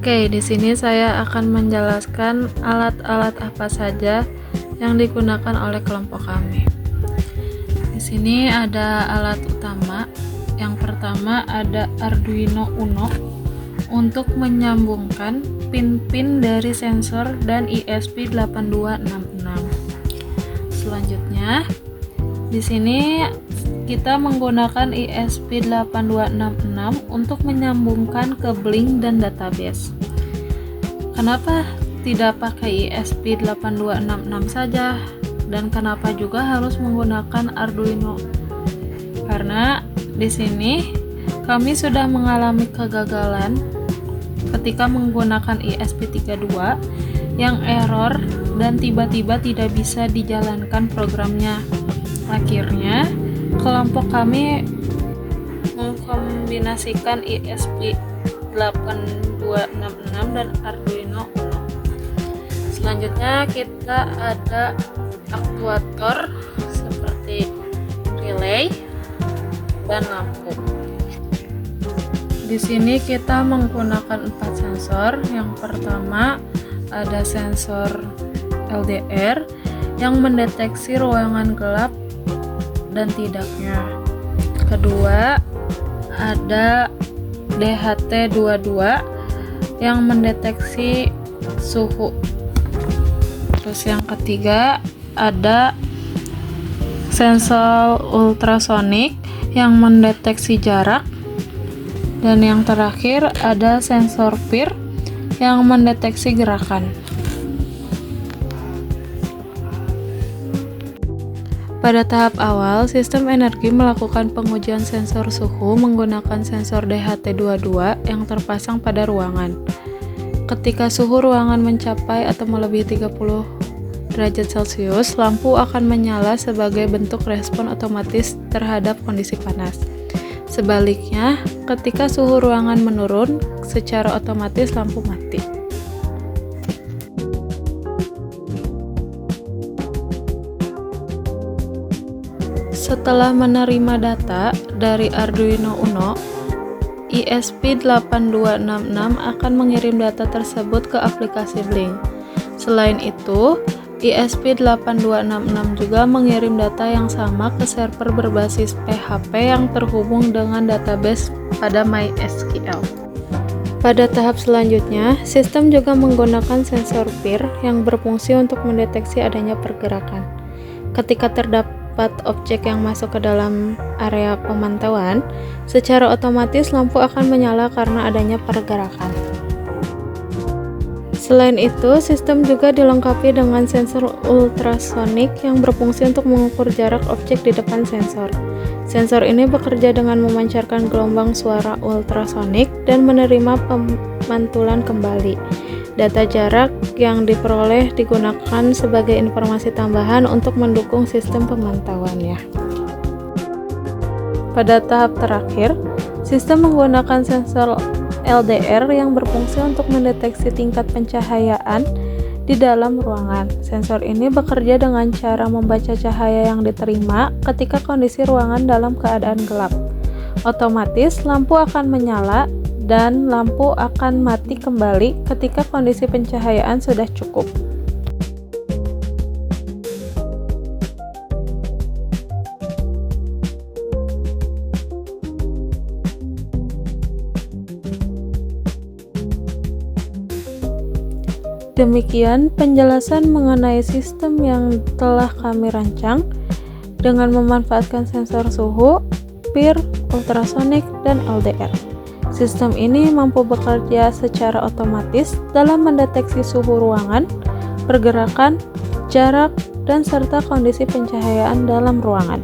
Oke, di sini saya akan menjelaskan alat-alat apa saja yang digunakan oleh kelompok kami. Di sini ada alat utama. Yang pertama ada Arduino Uno untuk menyambungkan pin-pin dari sensor dan ESP8266. Selanjutnya, di sini kita menggunakan ESP8266 untuk menyambungkan ke Blink dan database. Kenapa tidak pakai ESP8266 saja? Dan kenapa juga harus menggunakan Arduino? Karena di sini kami sudah mengalami kegagalan ketika menggunakan ESP32 yang error dan tiba-tiba tidak bisa dijalankan programnya. Akhirnya kelompok kami mengkombinasikan ESP8266 dan Arduino Uno. Selanjutnya kita ada aktuator seperti relay dan lampu. Di sini kita menggunakan 4 sensor. Yang pertama ada sensor LDR yang mendeteksi ruangan gelap dan tidaknya. Kedua, ada DHT22 yang mendeteksi suhu. Terus yang ketiga, ada sensor ultrasonik yang mendeteksi jarak. Dan yang terakhir, ada sensor PIR yang mendeteksi gerakan. Pada tahap awal, sistem energi melakukan pengujian sensor suhu menggunakan sensor DHT22 yang terpasang pada ruangan. Ketika suhu ruangan mencapai atau melebihi 30 derajat Celcius, lampu akan menyala sebagai bentuk respon otomatis terhadap kondisi panas. Sebaliknya, ketika suhu ruangan menurun, secara otomatis lampu mati. Setelah menerima data dari Arduino Uno, ESP8266 akan mengirim data tersebut ke aplikasi Blink. Selain itu, ESP8266 juga mengirim data yang sama ke server berbasis PHP yang terhubung dengan database pada MySQL. Pada tahap selanjutnya, sistem juga menggunakan sensor PIR yang berfungsi untuk mendeteksi adanya pergerakan. Ketika terdapat objek yang masuk ke dalam area pemantauan, secara otomatis lampu akan menyala karena adanya pergerakan. Selain itu, sistem juga dilengkapi dengan sensor ultrasonik yang berfungsi untuk mengukur jarak objek di depan sensor. Sensor ini bekerja dengan memancarkan gelombang suara ultrasonik dan menerima pemantulan kembali. Data jarak yang diperoleh digunakan sebagai informasi tambahan untuk mendukung sistem pemantauan ya. Pada tahap terakhir, sistem menggunakan sensor LDR yang berfungsi untuk mendeteksi tingkat pencahayaan di dalam ruangan. Sensor ini bekerja dengan cara membaca cahaya yang diterima ketika kondisi ruangan dalam keadaan gelap. Otomatis lampu akan menyala dan lampu akan mati kembali ketika kondisi pencahayaan sudah cukup. Demikian penjelasan mengenai sistem yang telah kami rancang dengan memanfaatkan sensor suhu, PIR, ultrasonik, dan LDR. Sistem ini mampu bekerja secara otomatis dalam mendeteksi suhu ruangan, pergerakan, jarak, dan serta kondisi pencahayaan dalam ruangan.